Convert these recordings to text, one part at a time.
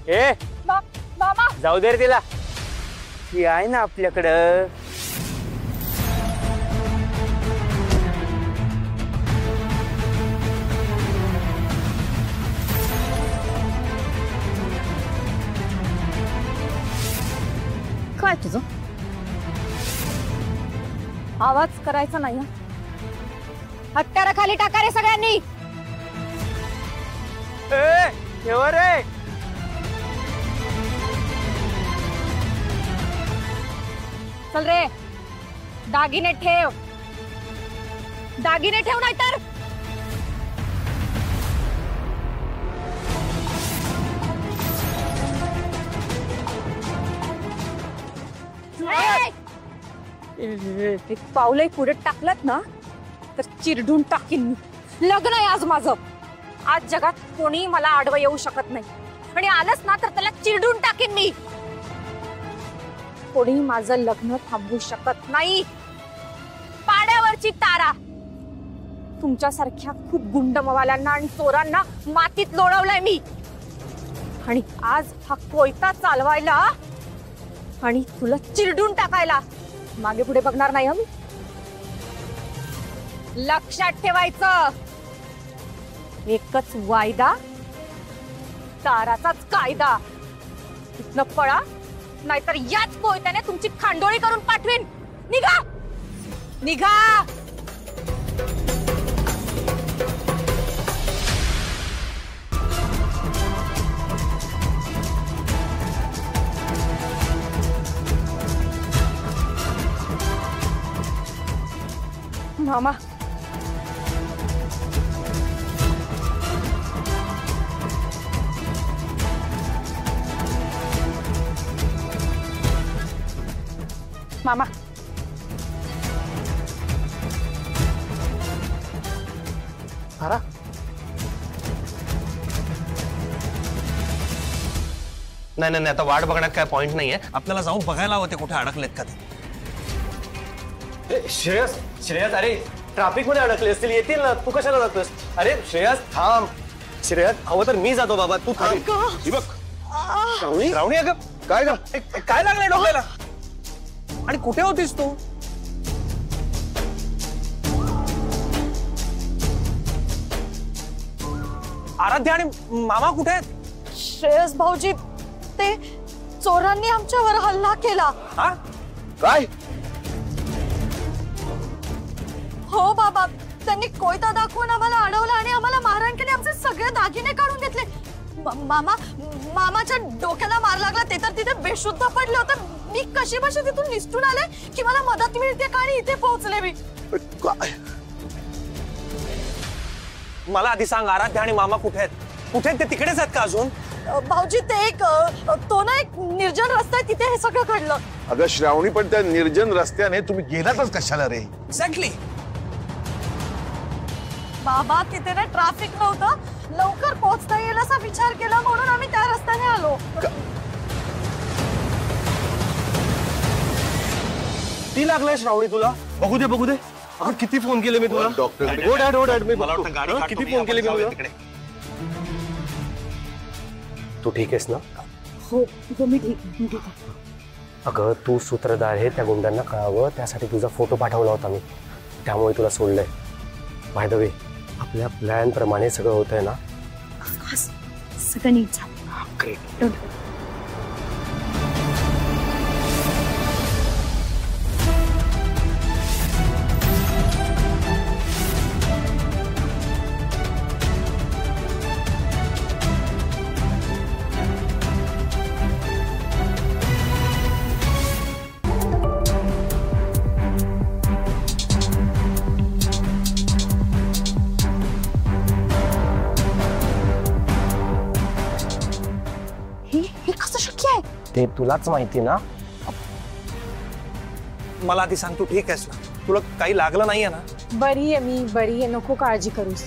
ए मामा जाऊ दे रे तिला, ती आहे ना आपल्याकडं. काय तुझं? आवाज करायचा नाही. हत्यारा खाली टाका रे सगळ्यांनी. ठेव रे. चल रे, दागिने ठेव, दागिने ठेव नाहीतर. एक पावलंही पुढे टाकलत ना तर चिरडून टाकीन मी. लग्न आहे आज माझं. आज जगात कोणी मला आडवं येऊ शकत नाही आणि आलंच ना तर त्याला चिरडून टाकीन मी. कोणी माझं लग्न थांबवू शकत नाही. पाड्यावरची तारा. तुमच्यासारख्या खूप गुंड मवाल्यांना आणि चोरांना मातीत लोळवलंय मी. आणि आज हा कोयता चालवायला आणि तुला चिरडून टाकायला मागे पुढे बघणार नाही आम्ही. लक्षात ठेवायचं, एकच वायदा, ताराचाच कायदा. इथनं पळा नाहीतर याच कोयत्याने तुमची खांडोळी करून पाठवीन. निघा निघा. मामा मामा तारा, नाही आता वाट बघण्यात काय पॉइंट नाहीये. आपल्याला जाऊन बघायला हवं ते कुठे अडकलेत का ते. श्रेयस श्रेयस, अरे ट्रॅफिक मध्ये अडकले असतील, येतील ना. तू कशाला जातोस? अरे श्रेयस थांब. श्रेयस हवं तर मी जातो बाबा, तू थांब. बघ रावणी, अगं काय ग, काय लागलंय डोक्याला? आणि कुठे होतीस तू? आराध्या आणि मामा कुठे आहेत? श्रेयस भाऊजी, ते चोरांनी आमच्यावर हल्ला केला. हा काय? हो बाबा, त्यांनी कोयता दाखवून आम्हाला अडवलं आणि आम्हाला मारहाण केली. आमचे सगळे दागिने काढून घेतले. मामाच्या डोक्याला मार लागला, ते तर तिथे बेशुद्ध पडले होते. मी कशी बशी तिथून निसटून आले की मला मदत मिळते का आणि इथे पोहोचले मी. मला आधी सांग, आराध्या आणि मामा कुठे आहेत? कुठे आहेत ते? तिकडेच आहेत का अजून? भाऊजी, ते तो ना एक निर्जन रस्ता आहे, तिथे हे सगळं घडलं. अगं श्रावणी, पण त्या निर्जन रस्त्याने तुम्ही गेलातच कशाला रे? एक्झॅक्टली. बाबा, तिथे ना ट्रॅफिक नव्हतं, लवकर पोहोचता येईल असा विचार केला म्हणून आम्ही त्या रस्त्याने आलो. ती लागलाय श्रावणी तुला? बघू दे बघू दे. अगं किती फोन केले मी तुला. डॉक्टर किती फोन केले मी तुला. तू ठीक आहेस ना? हो मी ठीक. अगं तू सूत्रधार आहे, त्या गुंडांना कळावं त्यासाठी तुझा फोटो पाठवला होता मी, त्यामुळे तुला सोडलंय. बाय द वे, आपल्या प्लॅन प्रमाणे सगळं होतंय ना? सगळं नीट झालं. ग्रेट. ते तुलाच माहिती ना. मला आधी सांग, तू ठीक आहेस ना? तुला काही लागलं नाहीये ना? बरी आहे मी, बरी आहे. नको काळजी करूस.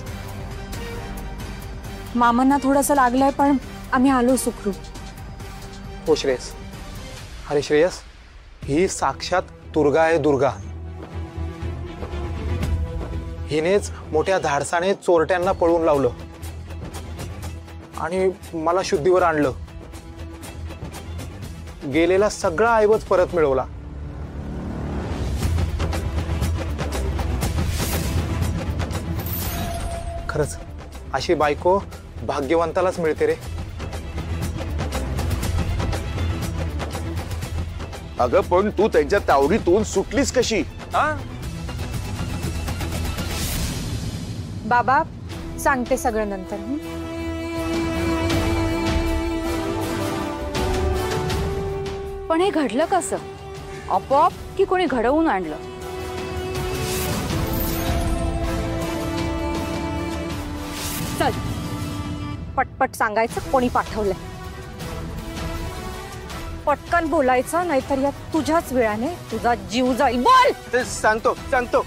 मामांना थोडंसं लागलंय पण आम्ही आलो सुखरूप. हो श्रेयस. अरे श्रेयस, ही साक्षात दुर्गा आहे. दुर्गा हिनेच मोठ्या धाडसाने चोरट्यांना पळून लावलं आणि मला शुद्धीवर आणलं. गेलेला सगळा ऐवज परत मिळवला. खरंच अशी बायको भाग्यवंतालाच मिळते रे. अगं पण तू त्यांच्या तावडीतून सुटलीस कशी? बाबा सांगते सगळं नंतर. पण हे घडलं कसं? आपोआप की कोणी घडवून आणलं? चल पटपट सांगायचं कोणी पाठवलंय. पटकन बोलायचं, नाहीतर या तुझ्याच वेळाने तुझा जीव जाईल. बोल. सांगतो सांगतो.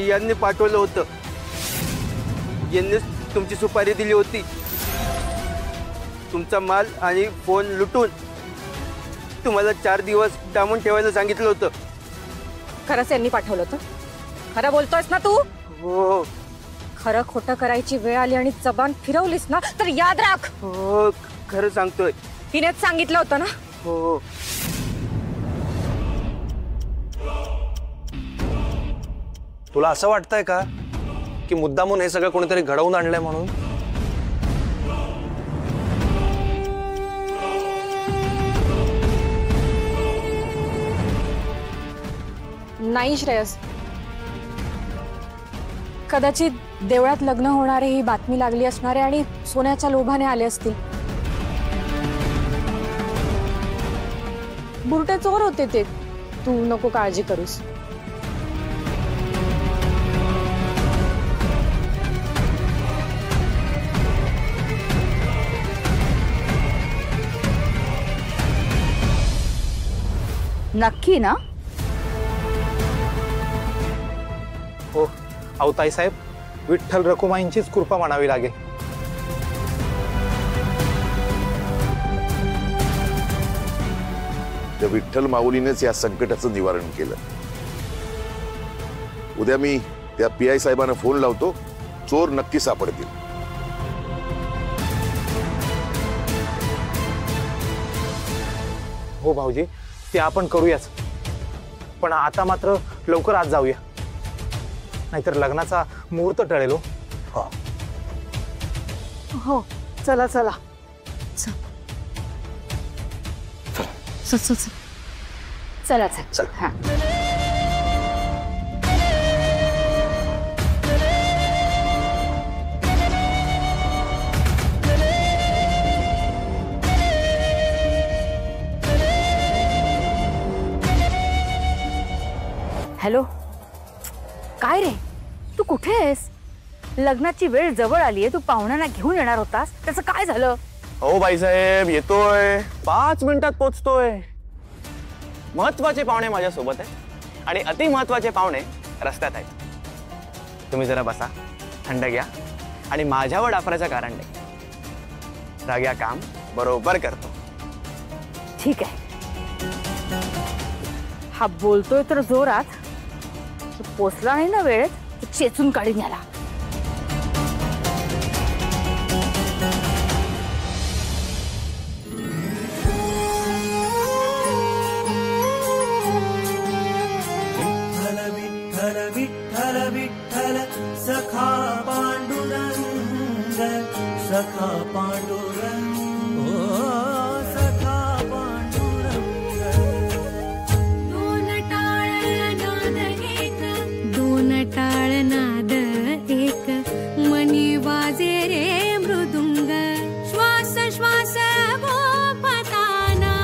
यांनी पाठवलं होतं. यांनीच तुमची सुपारी दिली होती. तुमचा माल आणि फोन लुटून तुम्हाला 4 दिवस डांबून ठेवायला सांगितलं होतं. खरंच यांनी पाठवलं होतं? खरं बोलतोयस ना तू? हो. खरं खोटं करायची वेळ आली आणि जबान फिरवलीस ना तर याद राख. हो खरं सांगतोय. तिनेच सांगितलं होतं ना? हो. तुला असं वाटतंय का की मुद्दामून हे सगळं कोणीतरी घडवून आणलंय म्हणून? नाही श्रेयस, कदाचित देवळात लग्न होणारे ही बातमी लागली असणारे आणि सोन्याच्या लोभाने आले असतील. बुरटे चोर होते ते, तू नको काळजी करूस. नक्की ना? हो अवताई साहेब, विठ्ठल रखुमाईंचीच कृपा म्हणावी लागेल. त्या विठ्ठल माऊलीनेच या संकटाचं निवारण केलं. उद्या मी त्या PI साहेबांना फोन लावतो. चोर नक्की सापडतील. हो भाऊजी, ते आपण करूयाच. पण आता मात्र लवकर आज जाऊया, नाहीतर लग्नाचा मुहूर्त टळेल. हो चला चला. चला चल. हा हॅलो, काय रे तू कुठे आहेस? लग्नाची वेळ जवळ आलीये, तू पाहुण्यांना घेऊन येणार होतास, त्याचं काय झालं? हो बाईसाहेब येतोय, 5 मिनिटात पोचतोय. महत्वाचे पाहुणे माझ्या सोबत आहे आणि अति महत्वाचे पाहुणे रस्त्यात आहेत. तुम्ही जरा बसा, थंड घ्या आणि माझ्यावर डाफराचं कारण नाही. राग्या काम बरोबर करतो. ठीक आहे. हा बोलतोय तर जोरात, पोचला नाही ना वेळेत तर चेचून काढीन याला. विठ्ठल विठ्ठल विठ्ठल सखा पांडुरंग, सखा पांडुरंग, ओ सखा पांडुरंग. दोन टाळ नाद एक मनी वाजे रे मृदुंग. श्वास श्वास गोपताना.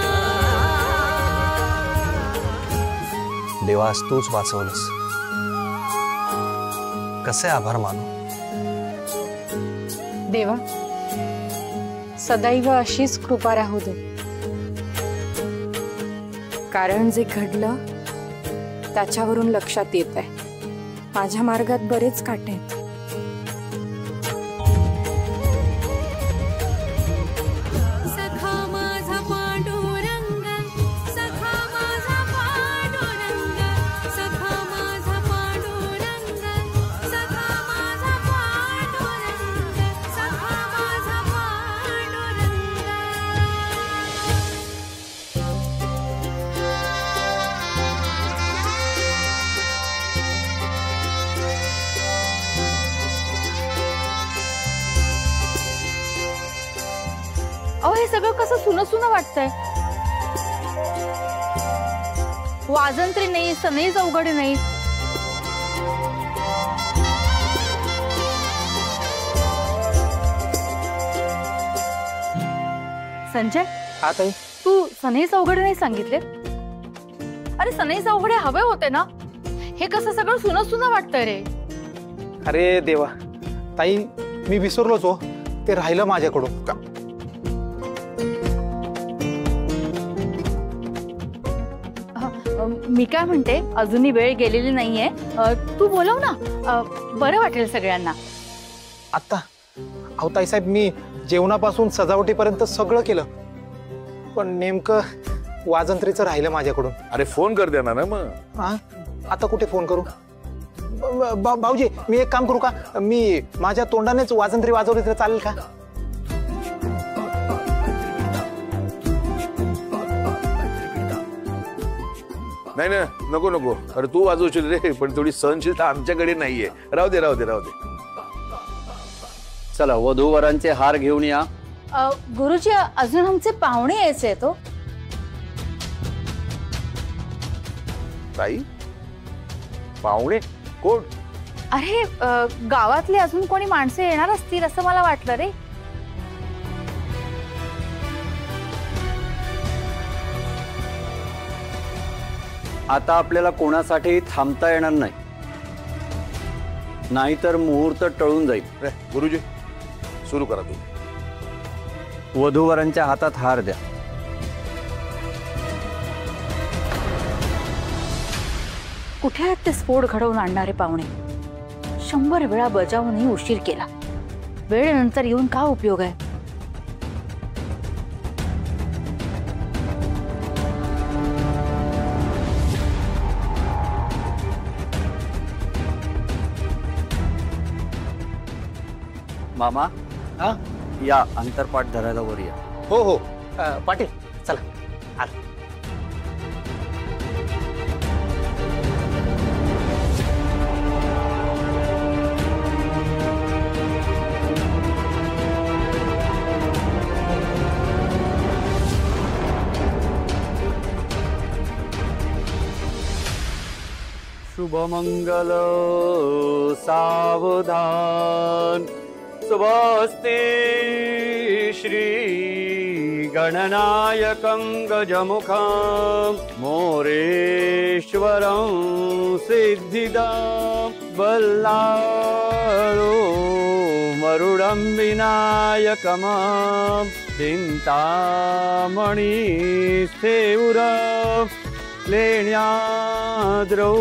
देवास तूच वाचवलंस. कसे आभार मानू. देवा सदैव अशीच कृपा राहू दे. कारण जे घडलं त्याच्यावरून लक्षात येत आहे माझ्या मार्गात बरेच काटे आहेत. सखा माझा पांडुरंग, सखा माझा पांडुरंग, सखा सगळं कसं सुनं सुनं वाटतंय. वाजंत्री नाही, सनई चौघडे नाही. संजय, आता तू सनई चौघडे नाही सांगितले? अरे सनई चौघडे हवे होते ना. हे कसं सगळं सुनं सुनं वाटतंय रे. अरे देवा ताई, मी विसरलोच हो. ते राहिलं माझ्याकडून. मी काय म्हणते, अजूनही वेळ गेलेली नाहीये. तू बोलव ना, बरं वाटेल सगळ्यांना. आता अहो ताईसाहेब, मी जेवणापासून सजावटीपर्यंत सगळं केलं, पण नेमकं वाजंत्रीचं राहिलं माझ्याकडून. अरे फोन कर देणार ना मग. हा, आता कुठे फोन करू? भाऊजी, मी एक काम करू का? मी माझ्या तोंडानेच वाजंत्री वाजवली तर चालेल का? नाही ना, नको नको. अरे तू वाजवशील रे, पण थोडी सहनशीलता आमच्याकडे नाहीये. राहू दे राहू दे राहू दे. चला वधूवरांचे हार घेऊन या. गुरुजी, अजून आमचे पाहुणे यायचे तो. ताई, पाहुणे कोण? अरे गावातले अजून कोणी माणसे येणार असतील असं मला वाटलं रे. आता आपल्याला कोणासाठी थांबता येणार नाही, नाहीतर मुहूर्त टळून जाईल. गुरुजी, सुरू करा तुम्ही. वधूवरांच्या हातात हार द्या. कुठे आहेत ते स्फोट घडवून आणणारे पाहुणे? 100 वेळा बजावूनही उशीर केला. वेळेनंतर येऊन का उपयोग आहे? मामा, हा, या अंतरपाठ धरायला वर या. हो हो. पाटील चला. शुभमंगल सावधान. शुभस्ते श्री गणनायकं गजमुखं मोरेश्वरं सिद्धिदं बल्लाळो मरुडं विनायकमं चिन्तामणि स्थेउरं लेण्याद्रौ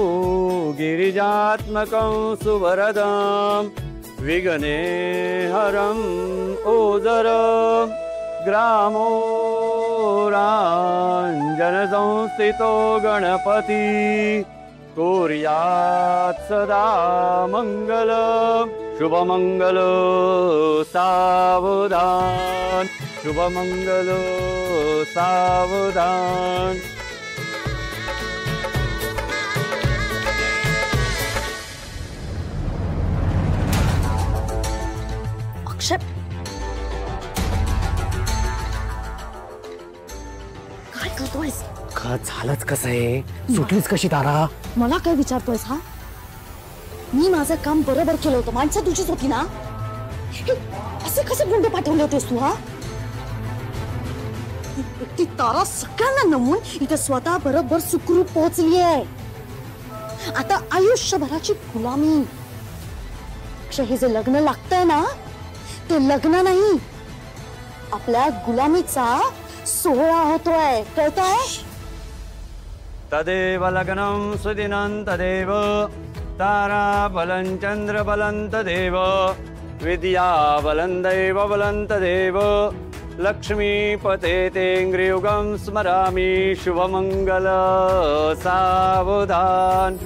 गिरिजात्मकं सुवरदं विघ्नेहरं ओदरं ग्रामोराञ्जनसंस्थितो गणपति कुर्यात् सदा मङ्गलं. शुभमंगल सावधान. शुभमंगल सावधान. काय करतोयस? का झालंच कसं आहे? सुटलीच कशी तारा? मला काय विचारतोयस हा? मी माझं काम बरोबर केलं होतं. माणसं तुझीच होती ना? असे कसे गुंड पाठवले होतेस तू? हा, ती तारा सगळ्यांना नमून इथे स्वतः बरोबर सुखरूप पोहोचली आहे. आता आयुष्यभराची गुलामी. हे जे लग्न लागतंय ना, ते लग्न नाही, आपल्या गुलामीचा सोहळा होतोय. कळतंय? तदेव लग्नं सुदिनं तदेव तारा बलं चंद्र बलं तदेव विद्या बलं दैव बलं तदेव लक्ष्मीपते तेङ्ग्रियुगं स्मरामि. शुभमंगल सावधान.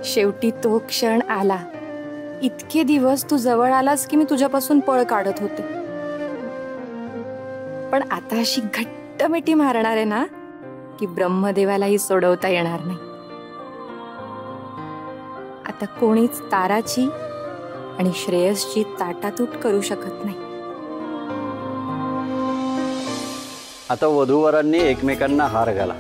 शेवटी तो क्षण आला. इतके दिवस तू जवळ आलास की मी तुझ्यापासून पळ काढत होते. पण आता अशी घट्ट मिठी मारणार आहे ना की ब्रह्मदेवालाही सोडवता येणार नाही. आता कोणीच ताराची आणि श्रेयसची ताटातूट करू शकत नाही. आता वधूवरांनी एकमेकांना हार घाला.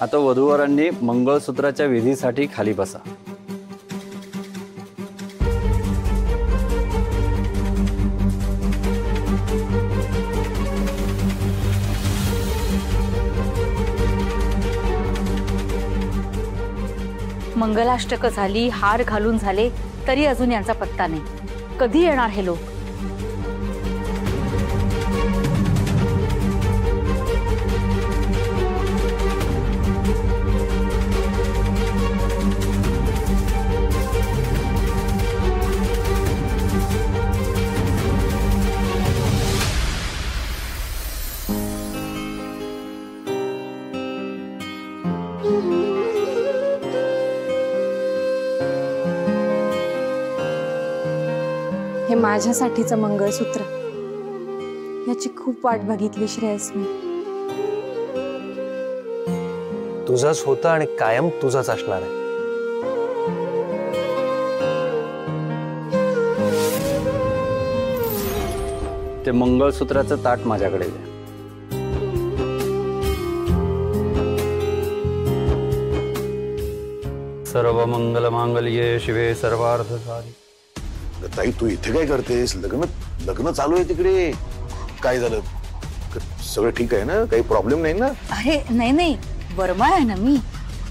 आता वधूवरांनी मंगळसूत्राच्या विधीसाठी खाली बसा. मंगलाष्टक झाली, हार घालून झाले, तरी अजून यांचा पत्ता नाही. कधी येणार हे लोक? हे माझ्यासाठीचं मंगळसूत्र, याची खूप वाट बघितली श्रेयसने. तुझंच होतं आणि कायम तुझंच असणार आहे. ते मंगळसूत्राचं ताट माझ्याकडे द्या. सर्व मंगल मांगल्ये शिवे सर्वार्थ साधिके. ताई तू इथे काय करतेस? लग्न चालू आहे तिकडे. काय झालं? सगळं ठीक आहे ना? काही प्रॉब्लेम नाही ना? अरे नाही नाही, बरमाळ आहे ना मी.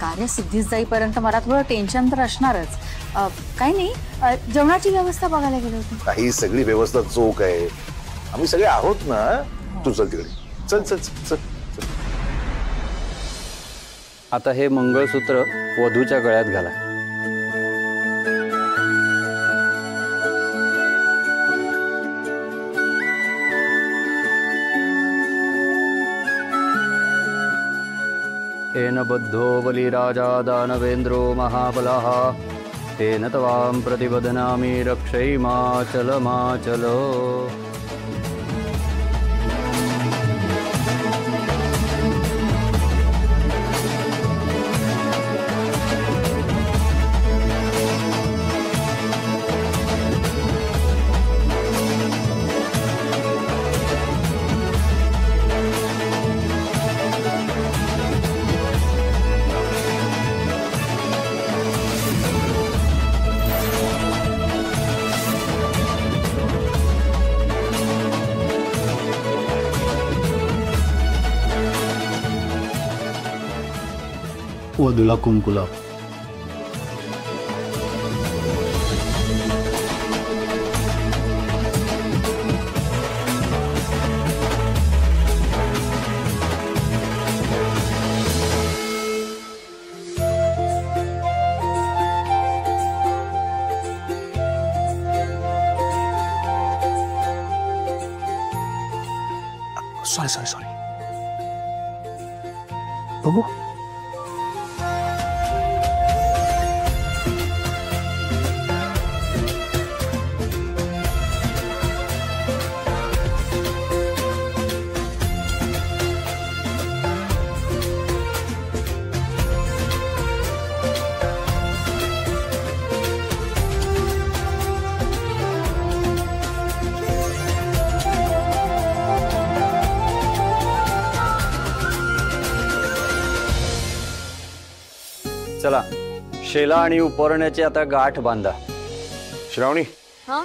कार्यसिद्धीस जाईपर्यंत मला थोडं टेन्शन तर असणारच. काही नाही, जेवणाची व्यवस्था बघायला गेलो होतो. काही सगळी व्यवस्था चोख आहे. आम्ही सगळे आहोत ना. तू चल तिकडे. चल चल चल. आता हे मंगळसूत्र वधूच्या गळ्यात घाला. तेन बद्धो बलिराजा दानवेन्द्रो महाबलः तेन तवां प्रतिबध्नामि रक्षैमाचलमाचल. वधूला कुंकू लाव. सॉरी बघू. चला शेला आणि उपरण्याची आता गाठ बांधा. श्रावणी हा